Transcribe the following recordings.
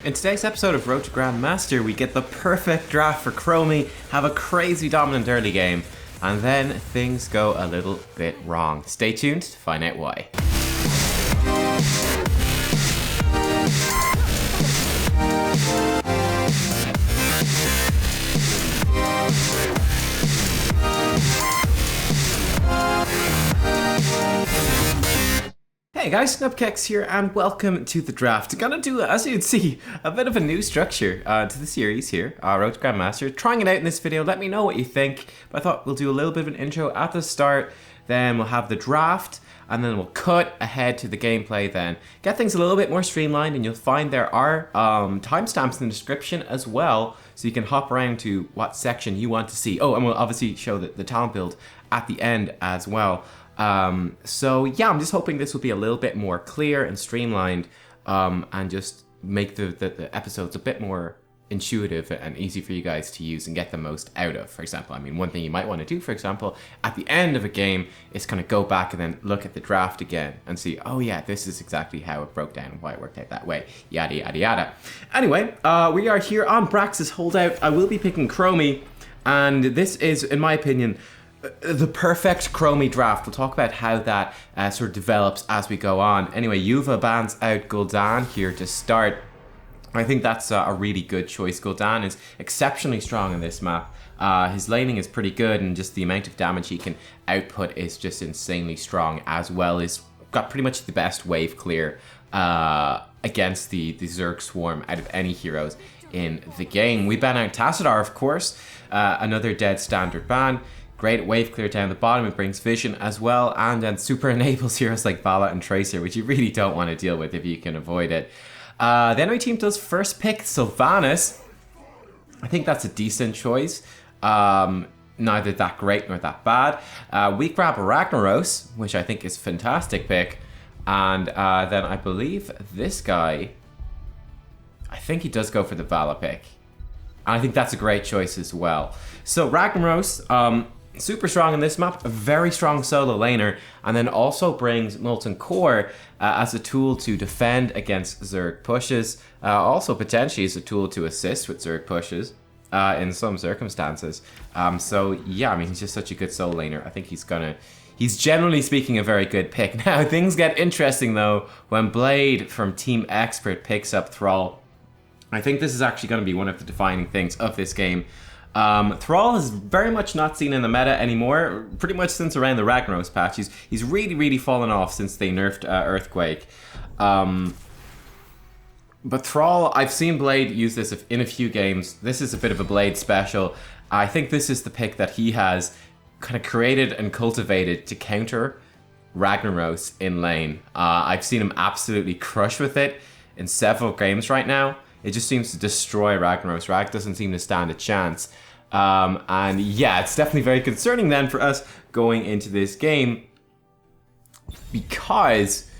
In today's episode of Road to Grandmaster, we get the perfect draft for Chromie, have a crazy dominant early game, and then things go a little bit wrong. Stay tuned to find out why. Hey guys, Nubkeks here and welcome to the draft. Gonna do, as you can see, a bit of a new structure to the series here, Road to Grandmaster. Trying it out in this video, let me know what you think. But I thought we'll do a little bit of an intro at the start, then we'll have the draft, and then we'll cut ahead to the gameplay then. Get things a little bit more streamlined, and you'll find there are timestamps in the description as well, so you can hop around to what section you want to see. Oh, and we'll obviously show the talent build at the end as well. So yeah, I'm just hoping this will be a little bit more clear and streamlined, and just make the episodes a bit more intuitive and easy for you guys to use and get the most out of. For example, I mean, one thing you might want to do, for example, at the end of a game is kind of go back and then look at the draft again and see, oh yeah, this is exactly how it broke down and why it worked out that way, yada yada yada. Anyway, we are here on Braxis Holdout. I will be picking Chromie, and this is, in my opinion, the perfect Chromie draft. We'll talk about how that sort of develops as we go on. Anyway, Yuva bans out Gul'dan here to start. I think that's a really good choice. Gul'dan is exceptionally strong in this map. His laning is pretty good, and just the amount of damage he can output is just insanely strong, as well as got pretty much the best wave clear against the Zerg swarm out of any heroes in the game. We ban out Tassadar, of course, another dead standard ban. Great wave clear down the bottom, it brings vision as well, and then super enables heroes like Vala and Tracer, which you really don't want to deal with if you can avoid it. The enemy team does first pick Sylvanas. I think that's a decent choice. Neither that great nor that bad. We grab Ragnaros, which I think is a fantastic pick. And then I believe this guy, I think he does go for the Vala pick. And I think that's a great choice as well. So Ragnaros, super strong in this map, a very strong solo laner, and then also brings Molten Core as a tool to defend against Zerg pushes. Also potentially as a tool to assist with Zerg pushes in some circumstances. So yeah, I mean, he's just such a good solo laner. I think he's generally speaking a very good pick. Now things get interesting though when Blade from Team Expert picks up Thrall. I think this is actually going to be one of the defining things of this game. Thrall is very much not seen in the meta anymore, pretty much since around the Ragnaros patch. He's really fallen off since they nerfed Earthquake. But Thrall, I've seen Blade use this in a few games. This is a bit of a Blade special. I think this is the pick that he has kind of created and cultivated to counter Ragnaros in lane. I've seen him absolutely crush with it in several games right now. It just seems to destroy Ragnaros. Rag doesn't seem to stand a chance. And yeah, it's definitely very concerning then for us going into this game, because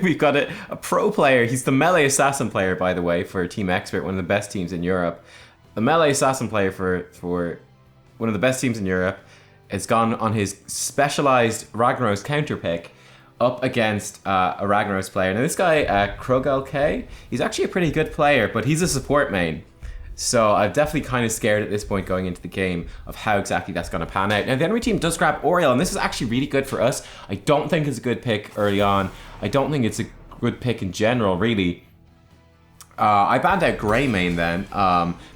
we've got a pro player. He's the melee assassin player, by the way, for Team Expert, one of the best teams in Europe. The melee assassin player for one of the best teams in Europe has gone on his specialized Ragnaros counter pick up against a Ragnaros player. Now this guy, Krogel K, he's actually a pretty good player, but he's a support main. So I'm definitely kind of scared at this point going into the game of how exactly that's going to pan out. Now the enemy team does grab Oriel, and this is actually really good for us. I don't think it's a good pick early on. I don't think it's a good pick in general, really. I banned out Grey main then,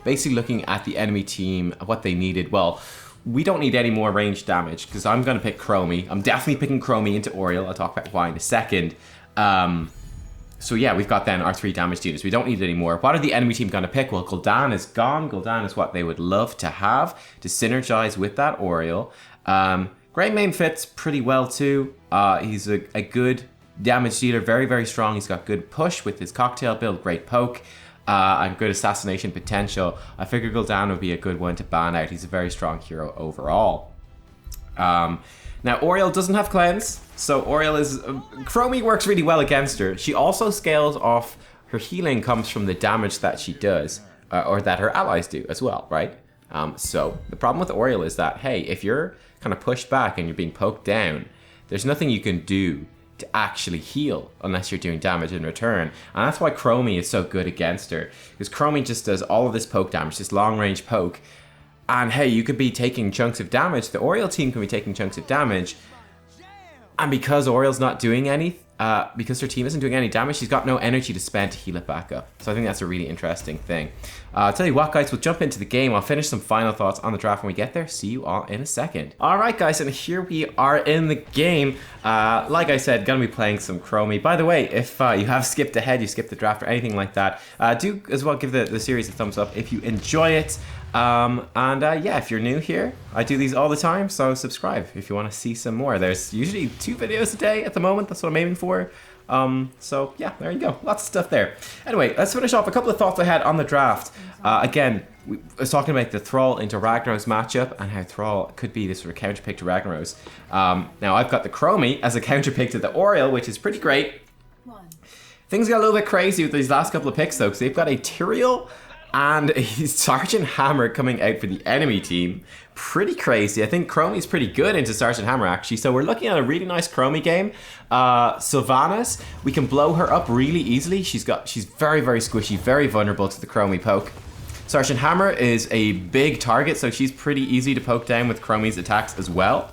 basically looking at the enemy team, what they needed. Well, we don't need any more range damage, because I'm going to pick Chromie. I'm definitely picking Chromie into Oriel. I'll talk about why in a second. So yeah, we've got then our 3 damage dealers. We don't need it anymore. What are the enemy team going to pick? Well, Gul'dan is gone. Gul'dan is what they would love to have to synergize with that Oriel. Grey main fits pretty well too. He's a good damage dealer, very strong. He's got good push with his cocktail build, great poke, and good assassination potential. I figure Gul'dan would be a good one to ban out. He's a very strong hero overall. Now Oriel doesn't have cleanse, so Oriel is Chromie works really well against her. She also scales off her healing, comes from the damage that she does, or that her allies do as well, right? So the problem with Oriel is that, hey, if you're kind of pushed back and you're being poked down, there's nothing you can do to actually heal unless you're doing damage in return. And that's why Chromie is so good against her, because Chromie just does all of this poke damage, this long range poke. And hey, you could be taking chunks of damage. The Oriole team can be taking chunks of damage. And because Oriole's not doing any, because her team isn't doing any damage, she's got no energy to spend to heal it back up. So I think that's a really interesting thing. I'll tell you what, guys, we'll jump into the game. I'll finish some final thoughts on the draft when we get there. See you all in a second. All right, guys, and here we are in the game. Like I said, gonna be playing some Chromie. By the way, if you have skipped ahead, you skipped the draft or anything like that, do as well give the series a thumbs up if you enjoy it. Yeah, if you're new here, I do these all the time, so subscribe if you want to see some more. There's usually 2 videos a day at the moment. That's what I'm aiming for. So yeah, there you go. Lots of stuff there. Anyway, let's finish off a couple of thoughts I had on the draft. Again, I was talking about the Thrall into Ragnaros matchup and how Thrall could be this sort of counter pick to Ragnaros. Now I've got the Chromie as a counter pick to the Oriole, which is pretty great. Things got a little bit crazy with these last couple of picks though, because they've got a Tyrael and a Sergeant Hammer coming out for the enemy team. Pretty crazy. I think Chromie's pretty good into Sergeant Hammer, actually. So we're looking at a really nice Chromie game. Sylvanas, we can blow her up really easily. She's very, very squishy, very vulnerable to the Chromie poke. Sergeant Hammer is a big target, so she's pretty easy to poke down with Chromie's attacks as well.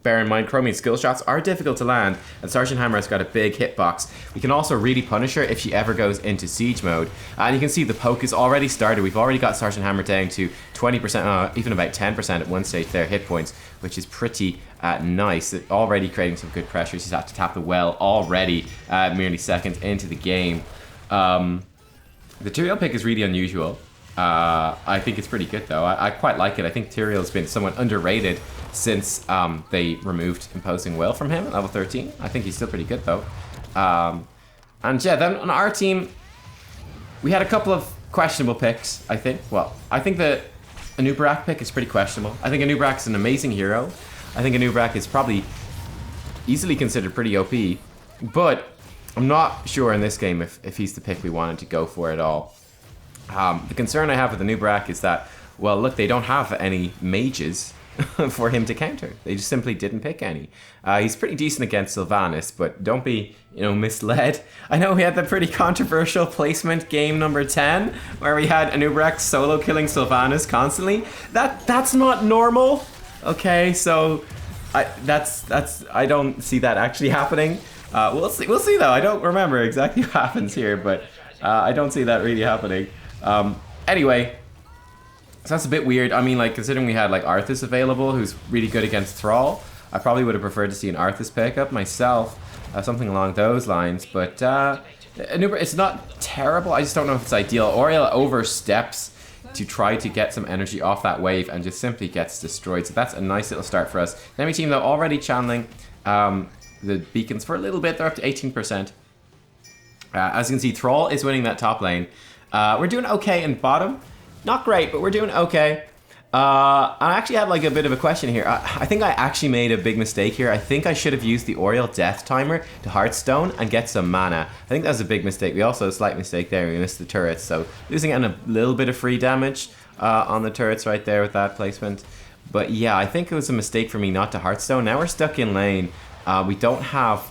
Bear in mind, Chromie's skill shots are difficult to land, and Sergeant Hammer has got a big hitbox. We can also really punish her if she ever goes into siege mode. And you can see the poke is already started. We've already got Sergeant Hammer down to 20%, even about 10% at one stage there, hit points, which is pretty nice. Already creating some good pressure. She's had to tap the well already, merely seconds into the game. The Tyrael pick is really unusual. I think it's pretty good though. I quite like it. I think Tyrael's been somewhat underrated since they removed Imposing Will from him at level 13. I think he's still pretty good though. And yeah, then on our team, we had a couple of questionable picks, I think. Well, I think the Anub'arak pick is pretty questionable. I think Anub'arak is an amazing hero. I think Anub'arak is probably easily considered pretty OP, but I'm not sure in this game if he's the pick we wanted to go for at all. The concern I have with Anub'arak is that, well, look, they don't have any mages for him to counter. They just simply didn't pick any. He's pretty decent against Sylvanas, but don't be, misled. I know we had the pretty controversial placement game number 10, where we had Anub'arak solo killing Sylvanas constantly. That's not normal. Okay, so I don't see that actually happening. We'll see though. I don't remember exactly what happens here, but I don't see that really happening. Anyway, so that's a bit weird. I mean, like, considering we had like Arthas available, who's really good against Thrall, I probably would have preferred to see an Arthas pickup myself, something along those lines. But it's not terrible. I just don't know if it's ideal. Oriole oversteps to try to get some energy off that wave and just simply gets destroyed. So that's a nice little start for us. The enemy team though already channeling the beacons for a little bit. They're up to 18%. As you can see, Thrall is winning that top lane. We're doing okay in bottom. Not great, but we're doing okay. I actually had like a bit of a question here. I think I actually made a big mistake here. I think I should have used the Oriole Death Timer to Hearthstone and get some mana. I think that was a big mistake. We also had a slight mistake there. We missed the turrets, so losing out on a little bit of free damage on the turrets right there with that placement. But yeah, I think it was a mistake for me not to Hearthstone. Now we're stuck in lane. We don't have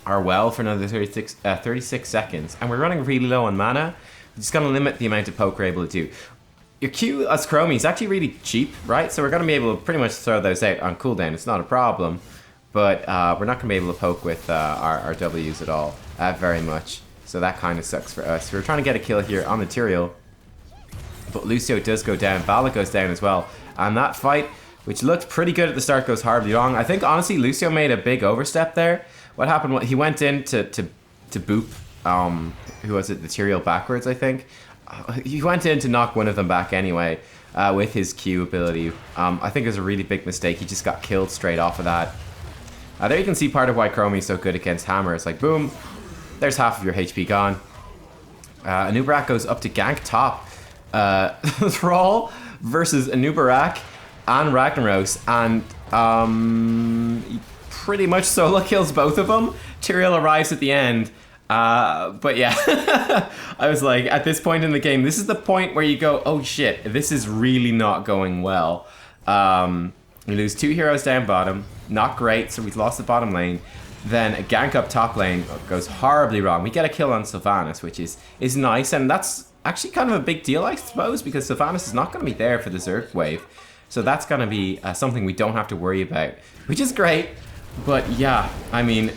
our well for another 36 seconds, and we're running really low on mana. We're just gonna limit the amount of poke we're able to do. Your Q as Chromie is actually really cheap, right? So we're gonna be able to pretty much throw those out on cooldown. It's not a problem, but we're not gonna be able to poke with our Ws at all, very much. So that kind of sucks for us. We're trying to get a kill here on the Tyrael, but Lucio does go down. Vala goes down as well, and that fight, which looked pretty good at the start, goes horribly wrong. I think honestly Lucio made a big overstep there. What happened? He went in to boop. Who was it? The Tyrael backwards, I think. He went in to knock one of them back anyway with his Q ability. I think it was a really big mistake. He just got killed straight off of that. There you can see part of why Chromie is so good against Hammer. It's like, boom, there's half of your HP gone. Anub'arak goes up to gank top. Thrall versus Anub'arak and Ragnaros, and he pretty much solo kills both of them. Tyrael arrives at the end. But yeah, I was like, at this point in the game, this is the point where you go, oh shit, this is really not going well. We lose 2 heroes down bottom. Not great, so we've lost the bottom lane. then a gank up top lane goes horribly wrong. We get a kill on Sylvanas, which is nice, and that's actually kind of a big deal, I suppose, because Sylvanas is not going to be there for the Zerg wave. So that's going to be something we don't have to worry about, which is great. But yeah, I mean,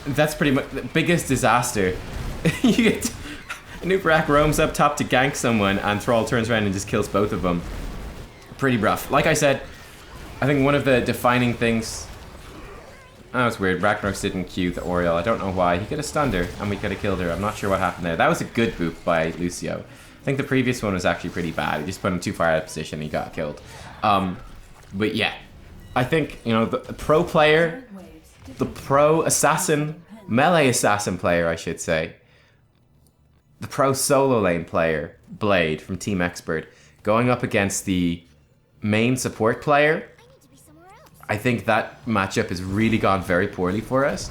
that's pretty much the biggest disaster. You get Nubkeks roams up top to gank someone, and Thrall turns around and just kills both of them. Pretty rough. Like I said, I think one of the defining things... That was weird. Ragnaros didn't Q the Oriole. I don't know why. He could have stunned her, and we could have killed her. I'm not sure what happened there. That was a good boop by Lucio. I think the previous one was actually pretty bad. He just put him too far out of position, and he got killed. But yeah, I think, you know, the pro player, the pro assassin, melee assassin player, I should say, the pro solo lane player, Blade from Team Expert, going up against the main support player, I think that matchup has really gone very poorly for us,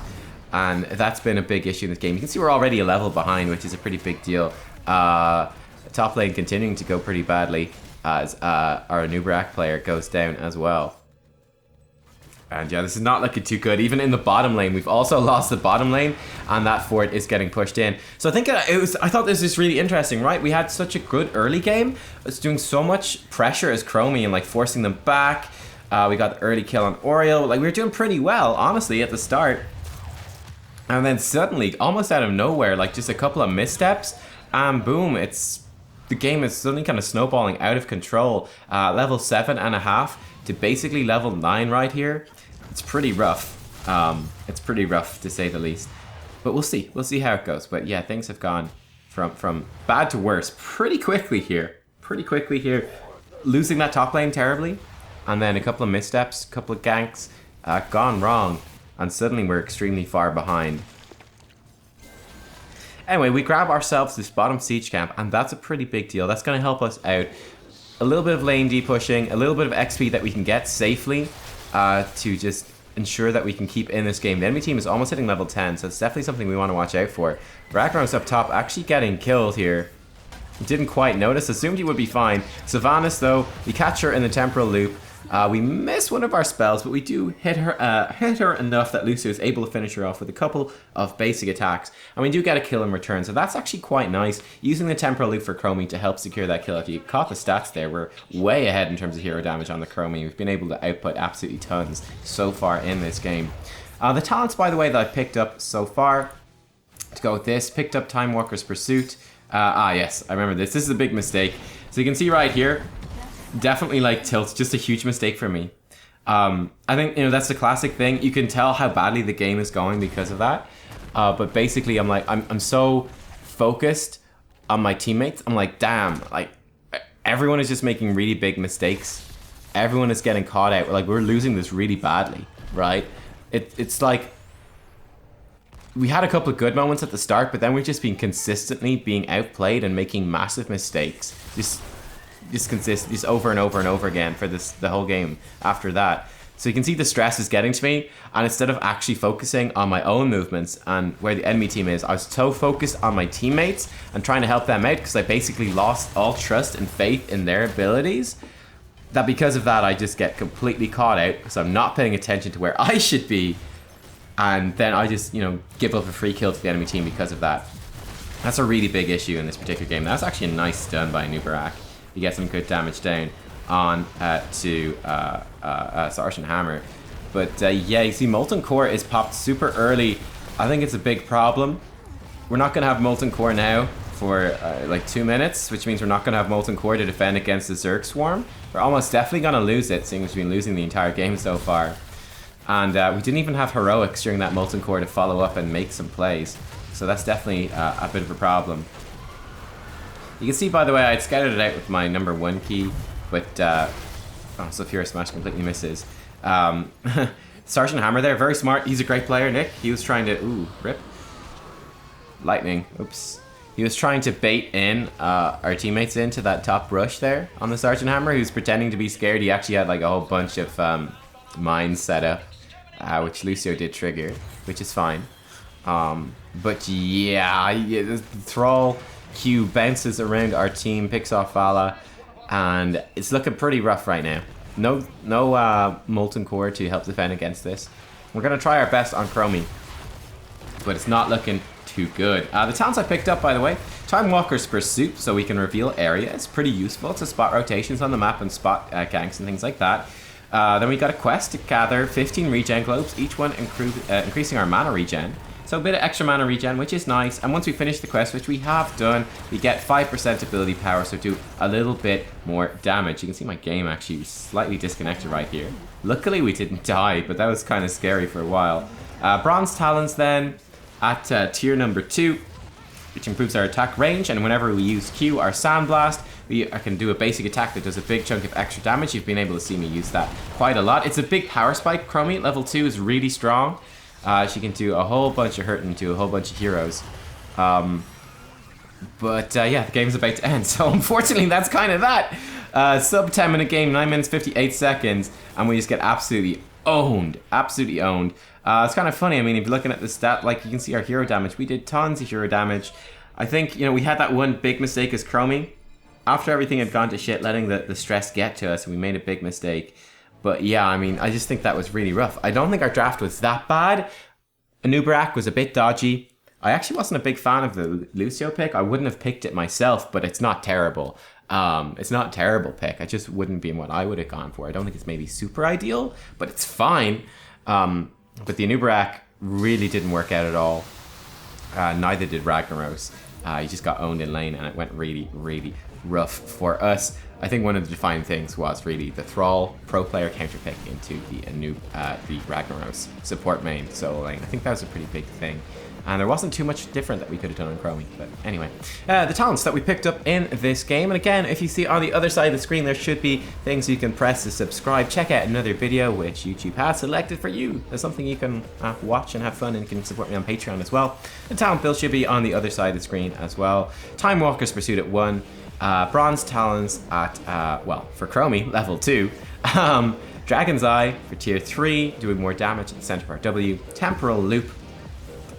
and that's been a big issue in this game. You can see we're already a level behind, which is a pretty big deal. Top lane continuing to go pretty badly as our Nubkeks player goes down as well. And yeah, this is not looking too good. Even in the bottom lane, we've also lost the bottom lane, and that fort is getting pushed in. So I think I thought this was really interesting, right? We had such a good early game. It's doing so much pressure as Chromie and like forcing them back. We got the early kill on Oriole. Like, we were doing pretty well, honestly, at the start. And then suddenly, almost out of nowhere, like just a couple of missteps, and boom, the game is suddenly kind of snowballing out of control. Level 7.5 to basically level 9 right here. It's pretty rough. It's pretty rough, to say the least. But we'll see. We'll see how it goes. But yeah, things have gone from bad to worse pretty quickly here. Losing that top lane terribly. And then a couple of missteps, a couple of ganks, gone wrong. And suddenly we're extremely far behind. Anyway, we grab ourselves this bottom siege camp, and that's a pretty big deal. That's going to help us out. A little bit of lane D pushing, a little bit of XP that we can get safely to just ensure that we can keep in this game. The enemy team is almost hitting level 10, so it's definitely something we want to watch out for. Ragnaros up top actually getting killed here. Didn't quite notice, assumed he would be fine. Sylvanas, though, we catch her in the Temporal Loop. We miss one of our spells, but we do hit her enough that Lucio is able to finish her off with a couple of basic attacks. And we do get a kill in return, so that's actually quite nice. Using the Temporal Loop for Chromie to help secure that kill. If you caught the stats there, we're way ahead in terms of hero damage on the Chromie. We've been able to output absolutely tons so far in this game. The talents, by the way, that I picked up so far, to go with this, picked up Time Walker's Pursuit. Yes, I remember this. This is a big mistake. So you can see right here, definitely like tilts, just a huge mistake for me. I think, you know, that's the classic thing. You can tell how badly the game is going because of that. But basically, I'm so focused on my teammates. I'm like, damn, like everyone is just making really big mistakes. Everyone is getting caught out. Like, we're losing this really badly, right? It's like we had a couple of good moments at the start, but then we've just been consistently being outplayed and making massive mistakes. Just over and over and over again for the whole game after that. So you can see the stress is getting to me, and instead of actually focusing on my own movements and where the enemy team is, I was so focused on my teammates and trying to help them out, because I basically lost all trust and faith in their abilities, that because of that I just get completely caught out because I'm not paying attention to where I should be, and then I just, you know, give up a free kill to the enemy team because of that. That's a really big issue in this particular game. That's actually a nice stun by Nubkeks. You get some good damage down on to Sergeant Hammer. But yeah, you see Molten Core is popped super early. I think it's a big problem. We're not going to have Molten Core now for like 2 minutes, which means we're not going to have Molten Core to defend against the Zerg Swarm. We're almost definitely going to lose it, seeing as we've been losing the entire game so far. And we didn't even have Heroics during that Molten Core to follow up and make some plays. So that's definitely a bit of a problem. You can see, by the way, I'd scouted it out with my number 1 key, but Sulfura Smash completely misses. Sergeant Hammer there, very smart. He's a great player, Nick. He was trying to... Ooh, rip. Lightning. Oops. He was trying to bait in our teammates into that top rush there on the Sergeant Hammer. He was pretending to be scared. He actually had like a whole bunch of mines set up, which Lucio did trigger, which is fine. But yeah, the Thrall Q bounces around our team, picks off Vala, and it's looking pretty rough right now. No Molten Core to help defend against this. We're going to try our best on Chromie. but it's not looking too good. The talents I picked up, by the way, Time Walker's Pursuit, so we can reveal area. It's pretty useful to spot rotations on the map and spot ganks and things like that. Then we got a quest to gather 15 regen globes, each one increasing our mana regen. So a bit of extra mana regen, which is nice. And once we finish the quest, which we have done, we get 5% ability power, so do a little bit more damage. You can see my game actually slightly disconnected right here. Luckily we didn't die, but that was kind of scary for a while. Bronze Talons then at tier number 2, which improves our attack range, and whenever we use Q, our Sandblast, I can do a basic attack that does a big chunk of extra damage. You've been able to see me use that quite a lot. It's a big power spike. Chromie at level 2 is really strong. She can do a whole bunch of hurt to a whole bunch of heroes. Yeah, the game's about to end, so unfortunately that's kind of that. Sub 10 minute game, 9 minutes 58 seconds, and we just get absolutely owned. Absolutely owned. It's kind of funny. I mean, if you're looking at the stat, like you can see our hero damage. We did tons of hero damage. I think, you know, we had that one big mistake as Chromie. After everything had gone to shit, letting the stress get to us, and we made a big mistake. But yeah, I mean, I just think that was really rough. I don't think our draft was that bad. Nubkeks was a bit dodgy. I actually wasn't a big fan of the Lucio pick. I wouldn't have picked it myself, but it's not terrible. It's not a terrible pick. I just wouldn't be in what I would have gone for. I don't think it's maybe super ideal, but it's fine. But the Nubkeks really didn't work out at all. Neither did Ragnaros. He just got owned in lane, and it went really, really rough for us. I think one of the defining things was really the Thrall pro player counterpick into the Ragnaros support main solo lane. I think that was a pretty big thing. And there wasn't too much different that we could have done on Chromie. But anyway, the talents that we picked up in this game. And again, if you see on the other side of the screen, there should be things you can press to subscribe. Check out another video which YouTube has selected for you. There's something you can watch and have fun, and you can support me on Patreon as well. The talent build should be on the other side of the screen as well. Time Walker's Pursuit at 1. Bronze Talons at, for Chromie, level 2. Dragon's Eye for tier 3, doing more damage at the center of our W. Temporal Loop.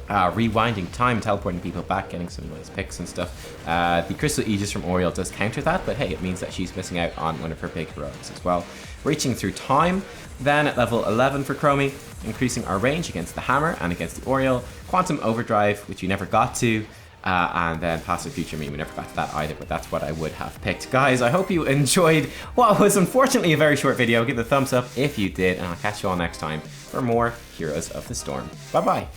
Rewinding time, teleporting people back, getting some nice picks and stuff. The Crystal Aegis from Oriel does counter that, but hey, it means that she's missing out on one of her big heroics as well. Reaching Through Time, then at level 11 for Chromie, increasing our range against the Hammer and against the Oriel. Quantum Overdrive, which we never got to, and then Passive Future Me, we never got to that either, but that's what I would have picked. Guys, I hope you enjoyed what was unfortunately a very short video. Give it a thumbs up if you did, and I'll catch you all next time for more Heroes of the Storm. Bye-bye.